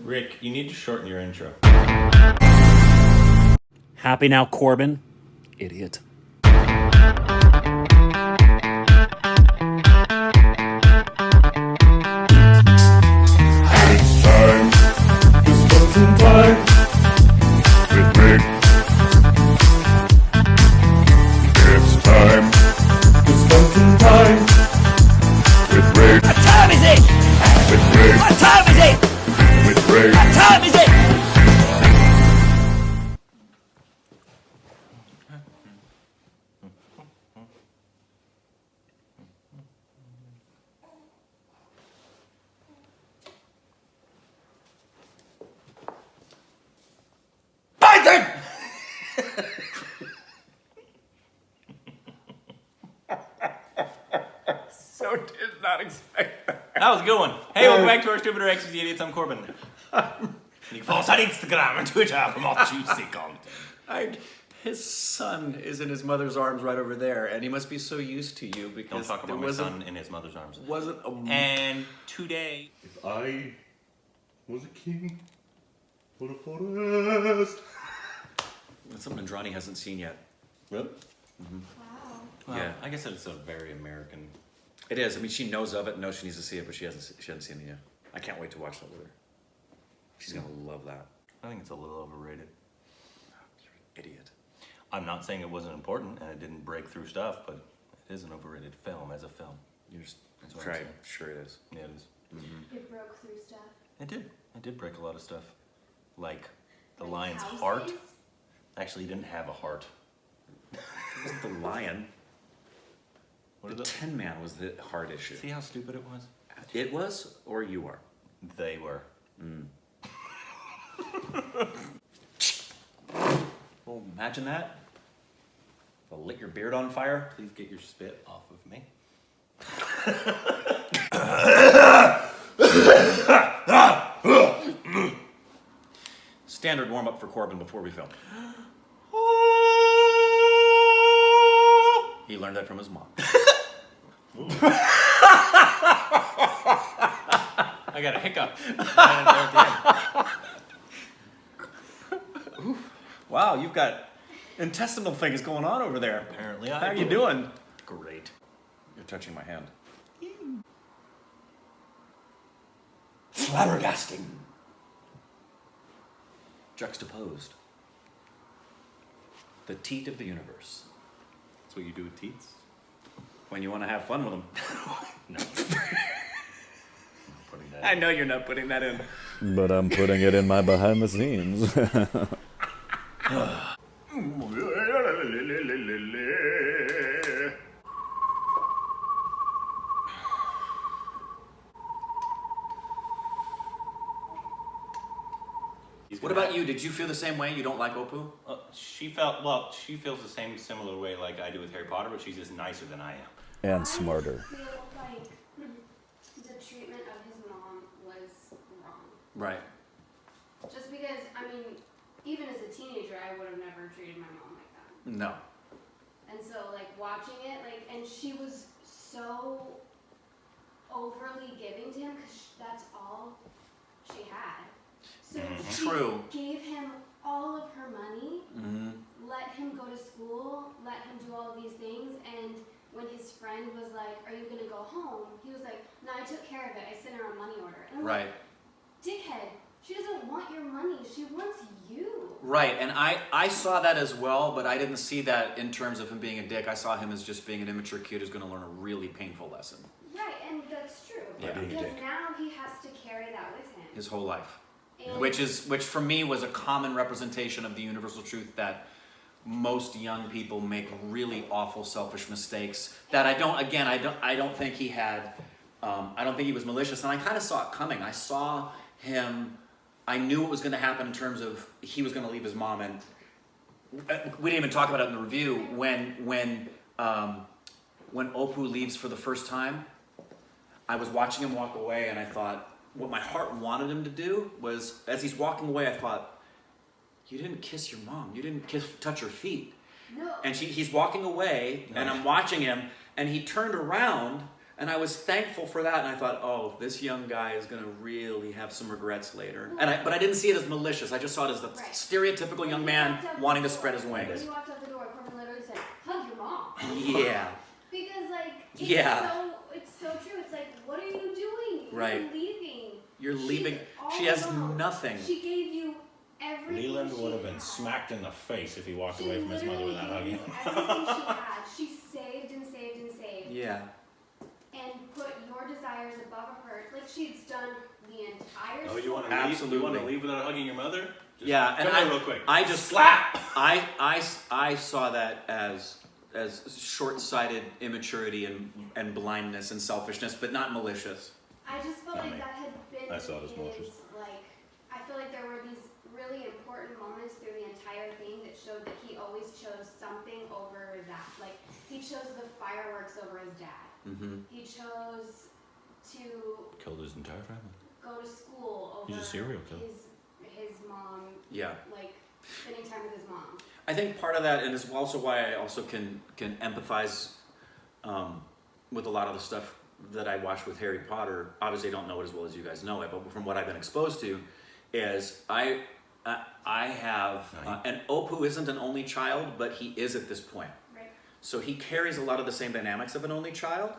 Rick, you need to shorten your intro. Happy now, Corbin? Idiot. It's time to spend some time with Rick. It's time to spend some time with Rick. What time is it? With Rick. What time is it? With Rick. What time is it? Python! So did not expect that. That was a good one. Hey, welcome back to our Stupid or X's Idiots. I'm Corbin. You can follow us on Instagram and Twitter for more juicy content. His son is in his mother's arms right over there, and he must be so used to you Don't because talk about my son in his mother's arms. wasn't a And today, If I was a king, what a forest. That's something Andrani hasn't seen yet. Well, well, Yeah. I guess it's a very American. It is. I mean, she knows of it, knows she needs to see it, but she hasn't seen it yet. I can't wait to watch that with her. She's gonna love that. I think it's a little overrated. You're an idiot. I'm not saying it wasn't important and it didn't break through stuff, but it is an overrated film as a film. You're just That's what I'm right. saying. Sure it is. Yeah, it is. It broke through stuff. It did. It did break a lot of stuff. Like the Like lion's house heart. days? Actually, he didn't have a heart. It wasn't the lion. What The is it? Tin Man was the hard issue. See how stupid it was? It was, or you are. They were. Well, imagine that. I'll lit your beard on fire. Please get your spit off of me. Standard warm up for Corbin before we film. He learned that from his mom. I got a hiccup. Wow, you've got intestinal things going on over there. Apparently, How are you doing? Great. You're touching my hand. Flabbergasting. Juxtaposed. The teat of the universe. That's what you do with teats? When you want to have fun with them. No. I'm putting that I know you're not putting that in. but I'm putting it in my behind the scenes. What about you? Did you feel the same way? You don't like Opoo? She feels the same similar way like I do with Harry Potter, but she's just nicer than I am. And smarter. I feel like the treatment of his mom was wrong. Right. Just because, I mean, even as a teenager, I would have never treated my mom like that. No. And so, like, watching it, like, and she was so overly giving to him because that's all she had. So she True. gave him all of her money, Mm-hmm. let him go to school, let him do all of these things, and when his friend was like, "Are you gonna go home?" He was like, "No, I took care of it. I sent her a money order." And I'm Right. like, dickhead, she doesn't want your money. She wants you. Right, and I saw that as well, but I didn't see that in terms of him being a dick. I saw him as just being an immature kid who's going to learn a really painful lesson Right, and that's true. Yeah. Being a Because dick. now he has to carry that with him. his whole life. And Which for me was a common representation of the universal truth that most young people make really awful, selfish mistakes. That I don't think he had. I don't think he was malicious, and I kind of saw it coming. I saw him. I knew what was going to happen in terms of he was going to leave his mom, and we didn't even talk about it in the review when Opoo leaves for the first time. I was watching him walk away, and I thought what my heart wanted him to do was, as he's walking away, I thought, you didn't kiss your mom. You didn't touch her feet. no. And he's walking away, and I'm watching him, and he turned around, And I was thankful for that, and I thought, oh, this young guy is gonna really have some regrets later. But I didn't see it as malicious. I just saw it as the Right. stereotypical young man wanting to spread his When wings. he walked out the door, Corbin literally said, "Hug your mom." Yeah. Because like it's Yeah. it's so true. It's like, what are you doing? Right. You're leaving. You're She's leaving. all She has alone. nothing. She gave you everything. Leland she would have been had. smacked in the face if he walked She away from his mother literally without gave hugging you him. everything she had. She saved and saved and saved. Yeah. And put your desires above hers. Like she's done the entire Oh, you want to story. leave? Absolutely. You want to leave without hugging your mother? Just Yeah, and come here real quick. I just Slap! I saw that as short-sighted immaturity and blindness and selfishness, but not malicious. I just felt Not like me. that had been I saw it as malicious. his, like, I feel like there were these really important moments through the entire thing that showed that he always chose something over that. Like, he chose the fireworks over his dad. Mm-hmm. He chose to Killed his entire family. go to school over He's a serial killer. his mom, Yeah. like, spending time with his mom. I think part of that, and it's also why I also can empathize with a lot of the stuff that I watch with Harry Potter. Obviously, I don't know it as well as you guys know it, but from what I've been exposed to, is I have and Opu isn't an only child, but he is at this point. Right. So he carries a lot of the same dynamics of an only child,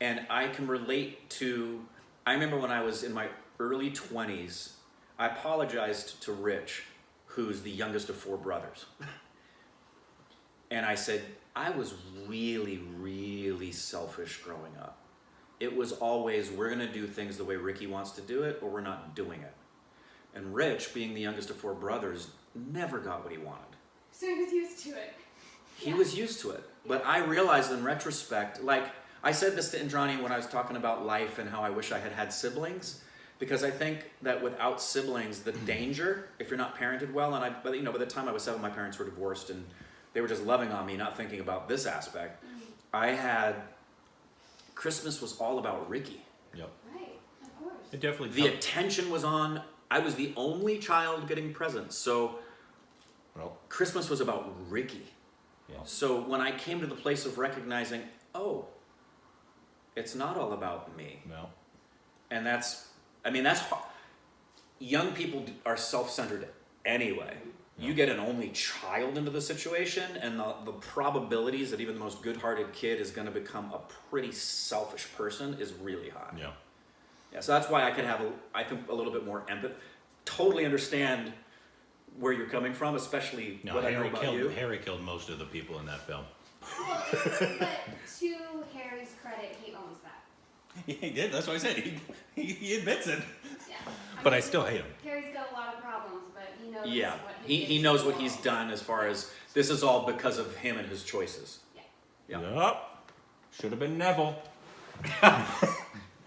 and I can relate to. I remember when I was in my early 20s, I apologized to Rich, who's the youngest of 4 brothers. And I said, I was really, really selfish growing up. It was always, we're going to do things the way Ricky wants to do it, or we're not doing it. And Rich, being the youngest of 4 brothers, never got what he wanted. So he was used to it. He was used to it. But I realized in retrospect, like, I said this to Indrani when I was talking about life and how I wish I had had siblings, because I think that without siblings, the danger, if you're not parented well, and by the time I was 7, my parents were divorced, and they were just loving on me, not thinking about this aspect. Christmas was all about Ricky. Yep. Right, of course. It definitely. The attention was on, I was the only child getting presents, so Well, Christmas was about Ricky. yeah. So when I came to the place of recognizing, oh, it's not all about me. No. And that's hard. Young people are self-centered anyway. You get an only child into the situation, and the probabilities that even the most good-hearted kid is going to become a pretty selfish person is really high. Yeah. Yeah, so that's why I can have, I think, a little bit more empathy. Totally understand where you're coming from, especially No, what I know about you. Harry killed most of the people in that film. Well, but to Harry's credit, he owns that. He did. That's what I said. He admits it. Yeah. But I still hate him. Harry's got a lot of problems, but he knows Yeah, what he knows what he's done as far as this is all because of him and his choices. Yeah. Yeah. Yup. Should have been Neville.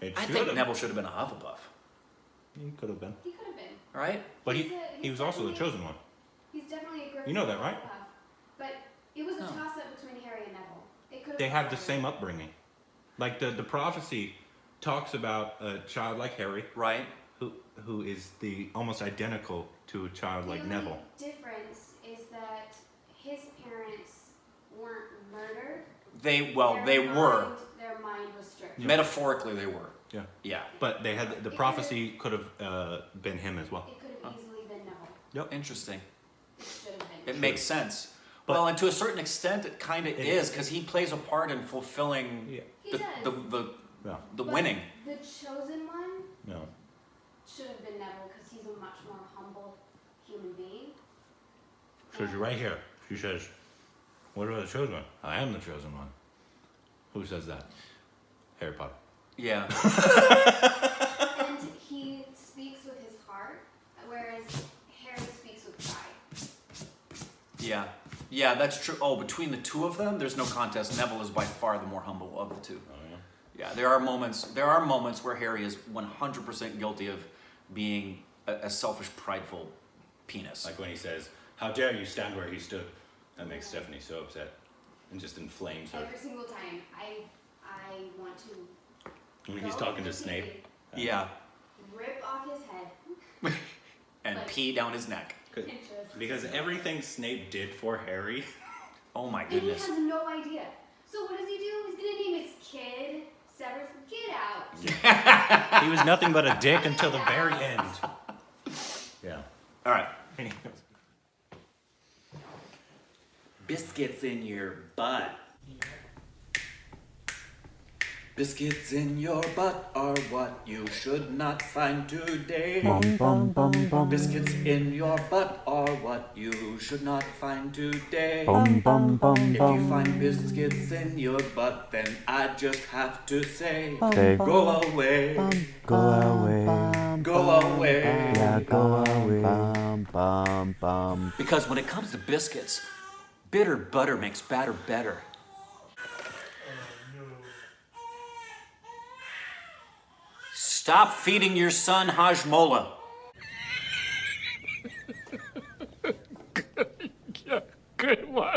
It I should think have. Neville should have been a Hufflepuff, He could have been. He could have been. right? But He's he was also the definitely- chosen one. He's definitely a Gryffindor. You know that, right? But it was a Oh. toss-up between Harry and Neville. It could They have the been same upbringing. Like the prophecy talks about a child like Harry Right? who is the almost identical to a child like The Neville. only difference is that his parents weren't murdered. They Their were. mind- Their mind was strict. Metaphorically, they were. Yeah. Yeah. But they had the prophecy could have been him as well. It could have easily been Neville. Interesting. It should have been. It makes sense. But- Well, and to a certain extent, it kind of It is is. because he plays a part in fulfilling Yeah. He the, does. Yeah. the But winning. The chosen one No. should have been Neville because he's a much more humble human being. So she's right here. She says, "What about the chosen one? I am the chosen one." Who says that? Harry Potter. Yeah. And he speaks with his heart, whereas Harry speaks with pride. Yeah. Yeah, that's true. Oh, between the two of them, there's no contest. Neville is by far the more humble of the two. Oh yeah. Yeah, there are moments where Harry is 100% guilty of being a selfish, prideful penis. Like when he says, "How dare you stand where he stood?" That makes Stephanie so upset and just inflames her. Every single time, I want to. When he's go talking to the Snape. TV, Yeah. Rip off his head. And Like- pee down his neck. Because everything Snape did for Harry. Oh my And he goodness. has no idea. So what does he do? He's gonna name his kid Severus He was nothing but a dick until the very end. Yeah. All right. Biscuits in your butt. Biscuits in your butt are what you should not find today. Biscuits in your butt are what you should not find today. If you find biscuits in your butt, then I just have to say, go away. Go away. Go away. Yeah, go away. Bum, bum. Because when it comes to biscuits, bitter butter makes batter better. Stop feeding your son hajmola. Good one.